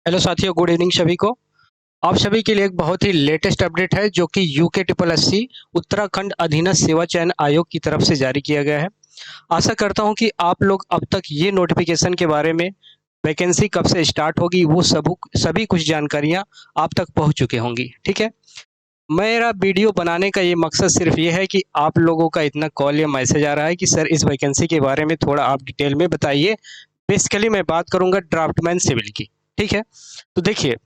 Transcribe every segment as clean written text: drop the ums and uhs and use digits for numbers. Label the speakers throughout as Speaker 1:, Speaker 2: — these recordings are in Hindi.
Speaker 1: हेलो साथियों, गुड इवनिंग सभी को। आप सभी के लिए एक बहुत ही लेटेस्ट अपडेट है जो कि UK triple S C Uttarakhand अधीनस्थ सेवा चयन आयोग की तरफ से जारी किया गया है। आशा करता हूं कि आप लोग अब तक ये नोटिफिकेशन के बारे में, वैकेंसी कब से स्टार्ट होगी, वो सभी कुछ जानकारियां आप तक पहुंच चुके होंगी। ठीक है, मेरा वीडियो बनाने का ये मकसद सिर्फ ये है कि आप लोगों का इतना कॉल या मैसेज आ रहा है कि सर इस वैकेंसी के बारे में थोड़ा आप डिटेल में बताइए। बेसिकली मैं बात करूंगा ड्राफ्टमैन सिविल की। ठीक है, तो देखिए,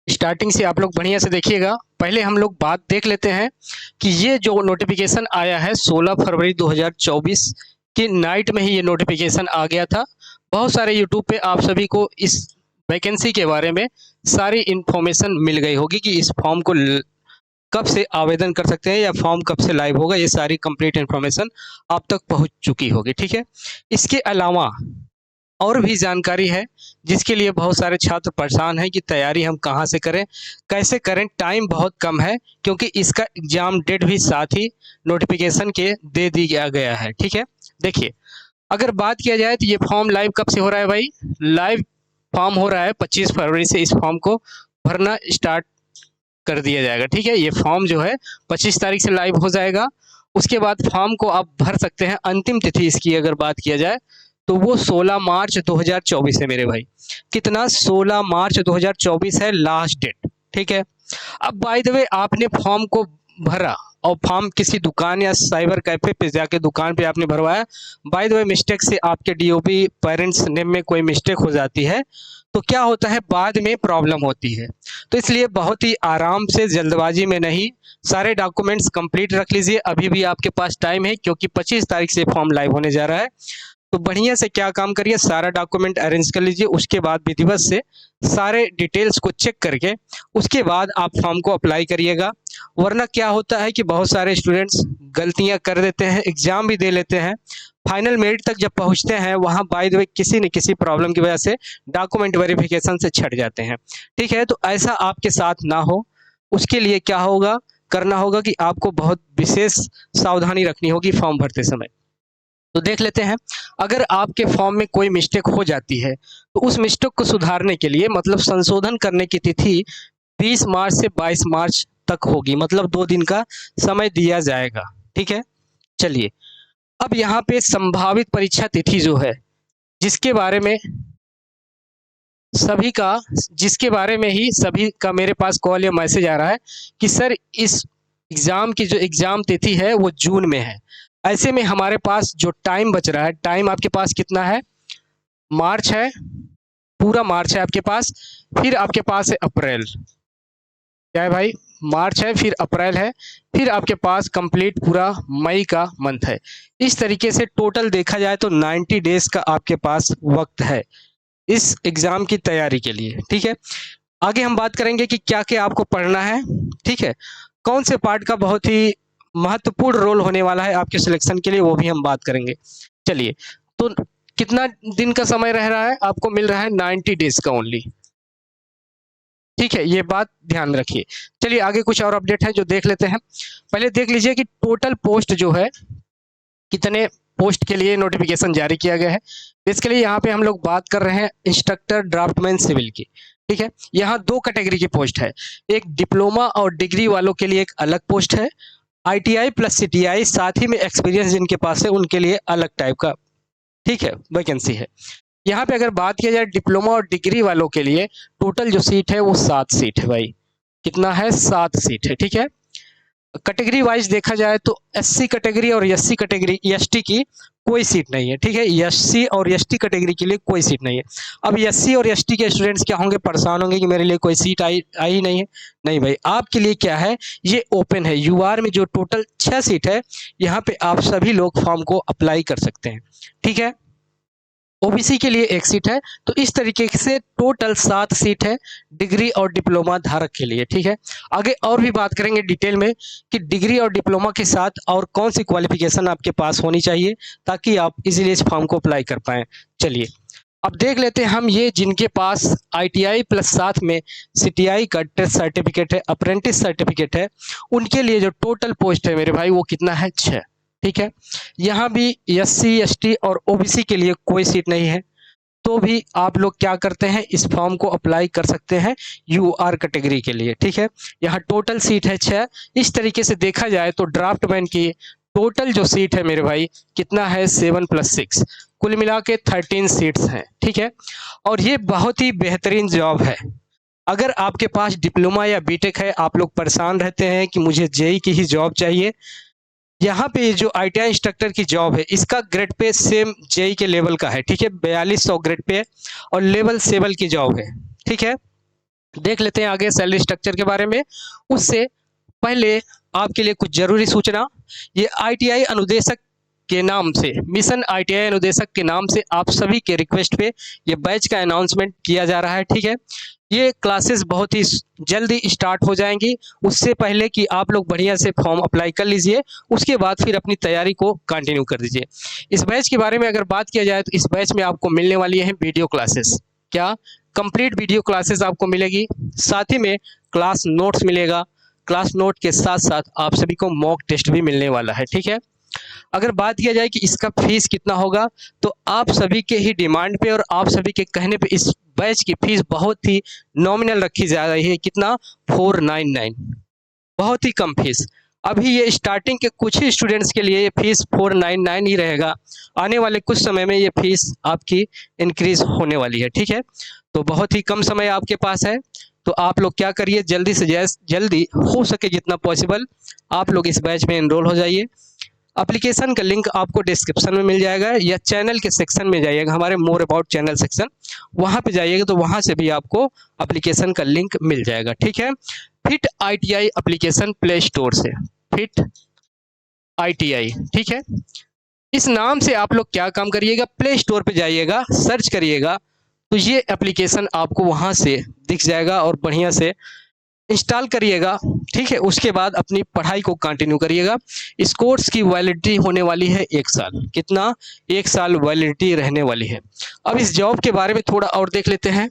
Speaker 1: स्टार्टिंग से आप लोग बढ़िया से देखिएगा। पहले हम लोग बात देख लेते हैं कि ये जो नोटिफिकेशन आया है 16 फरवरी 2024 की नाइट में ही ये नोटिफिकेशन आ गया था। बहुत सारे यूट्यूब पे आप सभी को इस वैकेंसी के बारे में सारी इंफॉर्मेशन मिल गई होगी कि इस फॉर्म को कब से आवेदन कर सकते हैं या फॉर्म कब से लाइव होगा। ये सारी कंप्लीट इंफॉर्मेशन आप तक पहुंच चुकी होगी। ठीक है, इसके अलावा और भी जानकारी है जिसके लिए बहुत सारे छात्र परेशान हैं कि तैयारी हम कहाँ से करें, कैसे करें। टाइम बहुत कम है क्योंकि इसका एग्जाम डेट भी साथ ही नोटिफिकेशन के दे दिया गया है। ठीक है, देखिए, अगर बात किया जाए तो ये फॉर्म लाइव कब से हो रहा है भाई। लाइव फॉर्म हो रहा है 25 फरवरी से। इस फॉर्म को भरना स्टार्ट कर दिया जाएगा। ठीक है, ये फॉर्म जो है 25 तारीख से लाइव हो जाएगा। उसके बाद फॉर्म को आप भर सकते हैं। अंतिम तिथि इसकी अगर बात किया जाए तो वो 16 मार्च 2024 है मेरे भाई। कितना? 16 मार्च 2024 है लास्ट डेट। ठीक है, अब बाय द वे आपने फॉर्म को भरा और फॉर्म किसी दुकान या साइबर कैफे पे जाके दुकान पे आपने भरवाया, बाय द वे मिस्टेक से आपके डीओबी पेरेंट्स नेम में कोई मिस्टेक हो जाती है तो क्या होता है, बाद में प्रॉब्लम होती है। तो इसलिए बहुत ही आराम से, जल्दबाजी में नहीं, सारे डॉक्यूमेंट्स कंप्लीट रख लीजिए। अभी भी आपके पास टाइम है क्योंकि 25 तारीख से फॉर्म लाइव होने जा रहा है। तो बढ़िया से क्या काम करिए, सारा डॉक्यूमेंट अरेंज कर लीजिए। उसके बाद विधिवत से सारे डिटेल्स को चेक करके उसके बाद आप फॉर्म को अप्लाई करिएगा। वरना क्या होता है कि बहुत सारे स्टूडेंट्स गलतियां कर देते हैं, एग्जाम भी दे लेते हैं, फाइनल मेरिट तक जब पहुंचते हैं वहां बाय द वे किसी न किसी प्रॉब्लम की वजह से डॉक्यूमेंट वेरिफिकेशन से छट जाते हैं। ठीक है, तो ऐसा आपके साथ ना हो उसके लिए क्या होगा, करना होगा कि आपको बहुत विशेष सावधानी रखनी होगी फॉर्म भरते समय। तो देख लेते हैं, अगर आपके फॉर्म में कोई मिस्टेक हो जाती है तो उस मिस्टेक को सुधारने के लिए, मतलब संशोधन करने की तिथि 20 मार्च से 22 मार्च तक होगी। मतलब 2 दिन का समय दिया जाएगा। ठीक है, चलिए, अब यहाँ पे संभावित परीक्षा तिथि जो है, जिसके बारे में सभी का जिसके बारे में ही सभी का मेरे पास कॉल या मैसेज आ रहा है कि सर इस एग्जाम की जो एग्जाम तिथि है वो जून में है। ऐसे में हमारे पास जो टाइम बच रहा है, टाइम आपके पास कितना है, मार्च है, पूरा मार्च है आपके पास। फिर आपके पास है अप्रैल, क्या है भाई, मार्च है, फिर अप्रैल है, फिर आपके पास कंप्लीट पूरा मई का मंथ है। इस तरीके से टोटल देखा जाए तो 90 डेज का आपके पास वक्त है इस एग्जाम की तैयारी के लिए। ठीक है, आगे हम बात करेंगे कि क्या क्या आपको पढ़ना है। ठीक है, कौन से पार्ट का बहुत ही महत्वपूर्ण रोल होने वाला है आपके सिलेक्शन के लिए, वो भी हम बात करेंगे। चलिए, तो कितना दिन का समय रह रहा है आपको, मिल रहा है 90 डेज का ओनली। ठीक है, ये बात ध्यान रखिए। चलिए आगे कुछ और अपडेट है जो देख लेते हैं। पहले देख लीजिए कि टोटल पोस्ट जो है, कितने पोस्ट के लिए नोटिफिकेशन जारी किया गया है। इसके लिए यहाँ पे हम लोग बात कर रहे हैं इंस्ट्रक्टर ड्राफ्टमैन सिविल की। ठीक है, यहाँ 2 कैटेगरी की पोस्ट है। एक डिप्लोमा और डिग्री वालों के लिए एक अलग पोस्ट है, आईटीआई प्लस सीटीआई साथ ही में एक्सपीरियंस जिनके पास है उनके लिए अलग टाइप का, ठीक है, वैकेंसी है। यहाँ पे अगर बात किया जाए डिप्लोमा और डिग्री वालों के लिए, टोटल जो सीट है वो 7 सीट है भाई। कितना है? 7 सीट है। ठीक है, कैटेगरी वाइज देखा जाए तो एससी कैटेगरी और एससी कैटेगरी, एसटी की कोई सीट नहीं है। ठीक है, एससी और एसटी कैटेगरी के लिए कोई सीट नहीं है। अब एससी और एसटी के स्टूडेंट्स क्या होंगे, परेशान होंगे कि मेरे लिए कोई सीट आई ही नहीं है। नहीं भाई, आपके लिए क्या है, ये ओपन है। यूआर में जो टोटल 6 सीट है, यहाँ पे आप सभी लोग फॉर्म को अप्लाई कर सकते हैं। ठीक है, ओबीसी के लिए 1 सीट है। तो इस तरीके से टोटल 7 सीट है डिग्री और डिप्लोमा धारक के लिए। ठीक है, आगे और भी बात करेंगे डिटेल में कि डिग्री और डिप्लोमा के साथ और कौन सी क्वालिफिकेशन आपके पास होनी चाहिए ताकि आप इजीली इस फॉर्म को अप्लाई कर पाएँ। चलिए अब देख लेते हैं हम ये जिनके पास आईटीआई प्लस साथ में सीटीआई का टेस्ट सर्टिफिकेट है, अप्रेंटिस सर्टिफिकेट है, उनके लिए जो टोटल पोस्ट है मेरे भाई वो कितना है, 6। ठीक है। यहाँ भी SC ST और OBC के लिए कोई सीट नहीं है, तो भी आप लोग क्या करते हैं, इस फॉर्म को अप्लाई कर सकते हैं UR कैटेगरी के लिए। ठीक है, यहाँ टोटल सीट है 6। इस तरीके से देखा जाए तो ड्राफ्टमैन की टोटल जो सीट है मेरे भाई कितना है, 7 + 6, कुल मिला के 13 सीट्स हैं। ठीक है, और ये बहुत ही बेहतरीन जॉब है। अगर आपके पास डिप्लोमा या बीटेक है, आप लोग परेशान रहते हैं कि मुझे जेई की ही जॉब चाहिए, यहाँ पे जो ITI इंस्ट्रक्टर की जॉब है इसका ग्रेड पे सेम जेई के लेवल का है। ठीक है, 4200 ग्रेड पे और लेवल 7 की जॉब है। ठीक है, देख लेते हैं आगे सैलरी स्ट्रक्चर के बारे में। उससे पहले आपके लिए कुछ जरूरी सूचना, ये ITI अनुदेशक के नाम से, मिशन ITI अनुदेशक के नाम से आप सभी के रिक्वेस्ट पे ये बैच का अनाउंसमेंट किया जा रहा है। ठीक है, ये क्लासेस बहुत ही जल्दी स्टार्ट हो जाएंगी। उससे पहले कि आप लोग बढ़िया से फॉर्म अप्लाई कर लीजिए, उसके बाद फिर अपनी तैयारी को कंटिन्यू कर दीजिए। इस बैच के बारे में अगर बात किया जाए तो इस बैच में आपको मिलने वाली है वीडियो क्लासेस। क्या? कंप्लीट वीडियो क्लासेस आपको मिलेगी, साथ ही में क्लास नोट्स मिलेगा। क्लास नोट के साथ साथ आप सभी को मॉक टेस्ट भी मिलने वाला है। ठीक है, अगर बात किया जाए कि इसका फीस कितना होगा, तो आप सभी के ही डिमांड पे और आप सभी के कहने पे इस बैच की फीस बहुत ही नॉमिनल रखी जा रही है। कितना? 499, बहुत ही कम फीस। अभी ये स्टार्टिंग के कुछ ही स्टूडेंट्स के लिए ये फीस 499 ही रहेगा। आने वाले कुछ समय में ये फीस आपकी इंक्रीज होने वाली है। ठीक है, तो बहुत ही कम समय आपके पास है, तो आप लोग क्या करिए, जल्दी से जल्दी हो सके जितना पॉसिबल आप लोग इस बैच में एनरोल हो जाइए। एप्लीकेशन का लिंक आपको डिस्क्रिप्शन में मिल जाएगा या चैनल के सेक्शन में जाइएगा, हमारे मोर अबाउट चैनल सेक्शन, वहां पे जाइएगा तो वहां से भी आपको एप्लीकेशन का लिंक मिल जाएगा। ठीक है, fit ITI application play store से, फिट ITI। ठीक है, इस नाम से आप लोग क्या काम करिएगा, प्ले स्टोर पे जाइएगा, सर्च करिएगा तो ये एप्लीकेशन आपको वहां से दिख जाएगा और बढ़िया से इंस्टॉल करिएगा। ठीक है, उसके बाद अपनी पढ़ाई को कंटिन्यू करिएगा। इस कोर्स की वैलिडिटी होने वाली है 1 साल। कितना? 1 साल वैलिडिटी रहने वाली है। अब इस जॉब के बारे में थोड़ा और देख लेते हैं।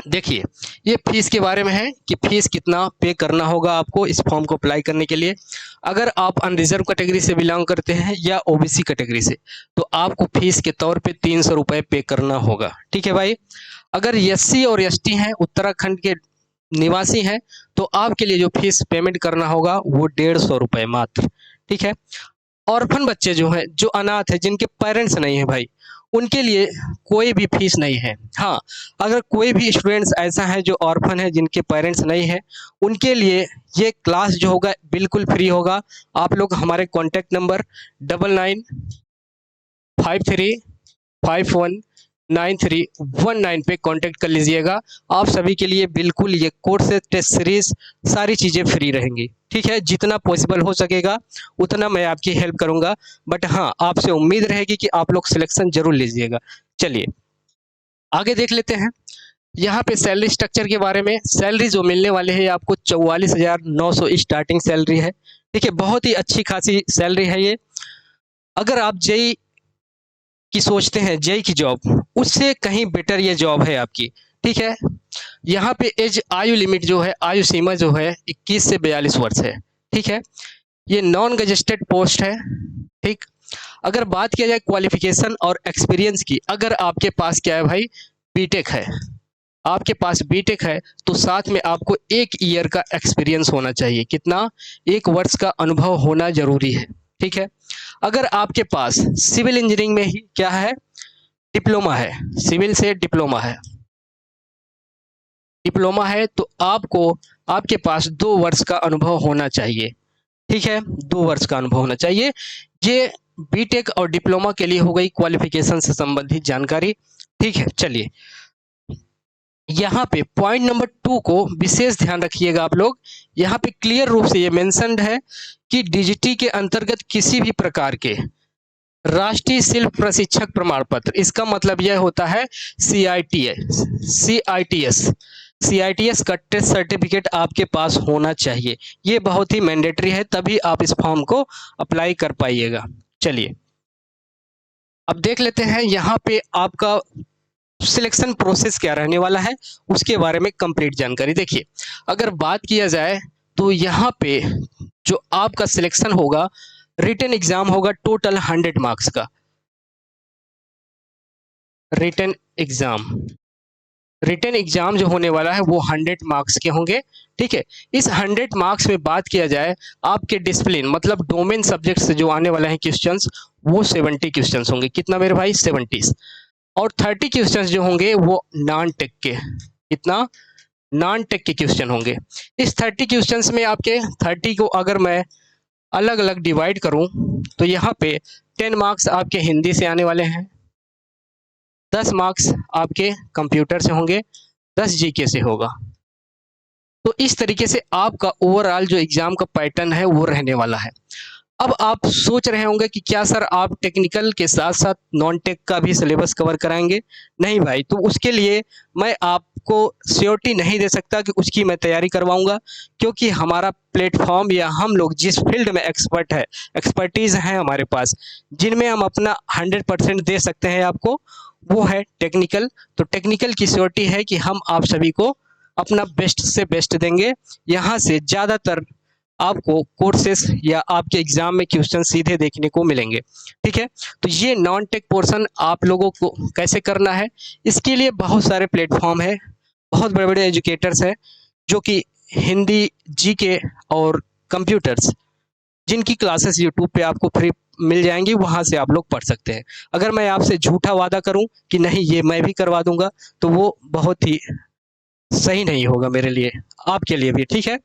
Speaker 1: देखिए, ये फीस के बारे में है कि फीस कितना पे करना होगा आपको इस फॉर्म को अप्लाई करने के लिए। अगर आप अनरिजर्व कैटेगरी से बिलोंग करते हैं या OBC कैटेगरी से, तो आपको फीस के तौर पे 300 रुपये पे करना होगा। ठीक है भाई, अगर SC और ST हैं, उत्तराखंड के निवासी हैं, तो आपके लिए जो फीस पेमेंट करना होगा वो 150 रुपये मात्र। ठीक है, ऑर्फन बच्चे जो हैं, जो अनाथ है, जिनके पेरेंट्स नहीं है भाई, उनके लिए कोई भी फीस नहीं है। हाँ, अगर कोई भी स्टूडेंट्स ऐसा है जो ऑर्फन है, जिनके पेरेंट्स नहीं है, उनके लिए ये क्लास जो होगा बिल्कुल फ्री होगा। आप लोग हमारे कॉन्टैक्ट नंबर 9953519319 पे कांटेक्ट कर लीजिएगा। आप सभी के लिए बिल्कुल ये कोर्स, टेस्ट सीरीज, सारी चीज़ें फ्री रहेंगी। ठीक है, जितना पॉसिबल हो सकेगा उतना मैं आपकी हेल्प करूंगा, बट हाँ, आपसे उम्मीद रहेगी कि आप लोग सिलेक्शन जरूर लीजिएगा। चलिए आगे देख लेते हैं। यहाँ पे सैलरी स्ट्रक्चर के बारे में, सैलरी जो मिलने वाले है आपको 44,900 स्टार्टिंग सैलरी है। ठीक है, बहुत ही अच्छी खासी सैलरी है ये। अगर आप जेई की सोचते हैं, जेई की जॉब, उससे कहीं बेटर ये जॉब है आपकी। ठीक है, यहाँ पे एज आयु लिमिट जो है, आयु सीमा जो है 21 से 42 वर्ष है। ठीक है, ये नॉन गजेस्टेड पोस्ट है। ठीक, अगर बात किया जाए क्वालिफिकेशन और एक्सपीरियंस की, अगर आपके पास क्या है भाई, बीटेक है, आपके पास बीटेक है, तो साथ में आपको 1 ईयर का एक्सपीरियंस होना चाहिए। कितना? 1 वर्ष का अनुभव होना जरूरी है। ठीक है, अगर आपके पास सिविल इंजीनियरिंग में ही क्या है, डिप्लोमा है, सिविल से डिप्लोमा है, डिप्लोमा है, तो आपको, आपके पास 2 वर्ष का अनुभव होना चाहिए। ठीक है, 2 वर्ष का अनुभव होना चाहिए। ये बीटेक और डिप्लोमा के लिए हो गई क्वालिफिकेशन से संबंधित जानकारी। ठीक है, चलिए यहाँ पे पॉइंट नंबर 2 को विशेष ध्यान रखिएगा आप लोग। यहाँ पे क्लियर रूप से ये मेंशन्ड है कि DGT के अंतर्गत किसी भी प्रकार के राष्ट्रीय शिल्प प्रशिक्षक प्रमाण पत्र, इसका मतलब यह होता है CITS का टेस्ट सर्टिफिकेट आपके पास होना चाहिए। ये बहुत ही मैंडेटरी है, तभी आप इस फॉर्म को अप्लाई कर पाइएगा। चलिए अब देख लेते हैं यहाँ पे आपका सिलेक्शन प्रोसेस क्या रहने वाला है, उसके बारे में कंप्लीट जानकारी। देखिए, अगर बात किया जाए तो यहाँ पे जो आपका सिलेक्शन होगा, रिटन एग्जाम होगा टोटल 100 मार्क्स का। रिटन एग्जाम, रिटन एग्जाम जो होने वाला है वो 100 मार्क्स के होंगे। ठीक है, इस 100 मार्क्स में बात किया जाए आपके डिसिप्लिन मतलब डोमेन सब्जेक्ट से जो आने वाले हैं क्वेश्चंस, वो 70 क्वेश्चंस होंगे। कितना मेरे भाई? 70। और 30 क्वेश्चंस जो होंगे वो नॉन टेक के, कितना? नॉन टेक के क्वेश्चन होंगे। इस 30 क्वेश्चंस में आपके 30 को अगर मैं अलग अलग डिवाइड करूं तो यहाँ पे 10 मार्क्स आपके हिंदी से आने वाले हैं, 10 मार्क्स आपके कंप्यूटर से होंगे, 10 जीके से होगा। तो इस तरीके से आपका ओवरऑल जो एग्जाम का पैटर्न है वो रहने वाला है। अब आप सोच रहे होंगे कि क्या सर आप टेक्निकल के साथ साथ नॉन टेक का भी सिलेबस कवर कराएंगे? नहीं भाई, तो उसके लिए मैं आपको श्योरिटी नहीं दे सकता कि उसकी मैं तैयारी करवाऊंगा, क्योंकि हमारा प्लेटफॉर्म या हम लोग जिस फील्ड में एक्सपर्टीज है हमारे पास, जिनमें हम अपना 100% दे सकते हैं आपको, वो है टेक्निकल। तो टेक्निकल की श्योरिटी है कि हम आप सभी को अपना बेस्ट से बेस्ट देंगे। यहाँ से ज़्यादातर आपको कोर्सेस या आपके एग्जाम में क्वेश्चन सीधे देखने को मिलेंगे। ठीक है, तो ये नॉन टेक पोर्शन आप लोगों को कैसे करना है, इसके लिए बहुत सारे प्लेटफॉर्म है, बहुत बड़े बड़े एजुकेटर्स हैं जो कि हिंदी, जीके और कंप्यूटर्स, जिनकी क्लासेस यूट्यूब पे आपको फ्री मिल जाएंगी, वहां से आप लोग पढ़ सकते हैं। अगर मैं आपसे झूठा वादा करूं कि नहीं ये मैं भी करवा दूंगा, तो वो बहुत ही सही नहीं होगा मेरे लिए, आपके लिए भी। ठीक है,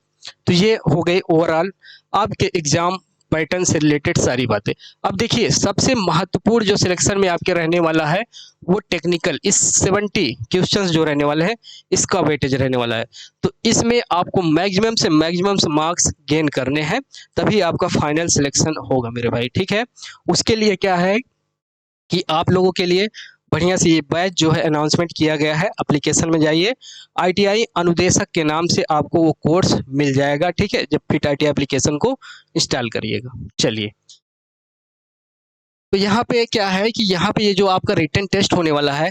Speaker 1: तो ये हो गई ओवरऑल आपके एग्जाम पैटर्न से रिलेटेड सारी बातें। अब देखिए, सबसे महत्वपूर्ण जो सिलेक्शन में आपके रहने वाला है वो टेक्निकल, इस 70 क्वेश्चंस जो रहने वाले हैं इसका वेटेज रहने वाला है। तो इसमें आपको मैक्सिमम से मैक्सिमम मार्क्स गेन करने हैं, तभी आपका फाइनल सिलेक्शन होगा मेरे भाई। ठीक है, उसके लिए क्या है कि आप लोगों के लिए बढ़िया से ये बैच जो है अनाउंसमेंट किया गया है, एप्लीकेशन में जाइए, आईटीआई अनुदेशक के नाम से आपको वो कोर्स मिल जाएगा। ठीक है, जब फिट आईटीआई एप्लीकेशन को इंस्टॉल करिएगा। चलिए, तो यहाँ पे क्या है कि यहाँ पे ये जो आपका रिटन टेस्ट होने वाला है,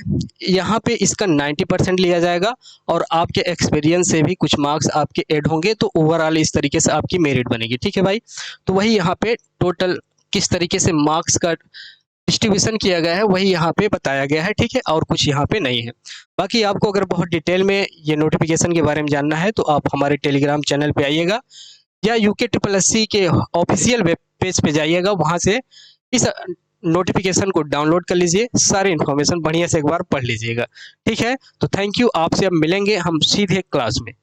Speaker 1: यहाँ पे इसका 90% लिया जाएगा और आपके एक्सपीरियंस से भी कुछ मार्क्स आपके ऐड होंगे, तो ओवरऑल इस तरीके से आपकी मेरिट बनेगी। ठीक है भाई, तो वही यहाँ पे टोटल किस तरीके से मार्क्स का डिस्ट्रीब्यूशन किया गया है वही यहाँ पे बताया गया है। ठीक है, और कुछ यहाँ पे नहीं है। बाकी आपको अगर बहुत डिटेल में ये नोटिफिकेशन के बारे में जानना है तो आप हमारे टेलीग्राम चैनल पे आइएगा या UKSSC के ऑफिशियल वेब पेज पे जाइएगा, वहाँ से इस नोटिफिकेशन को डाउनलोड कर लीजिए, सारी इन्फॉर्मेशन बढ़िया से एक बार पढ़ लीजिएगा। ठीक है, तो थैंक यू, आपसे अब मिलेंगे हम सीधे क्लास में।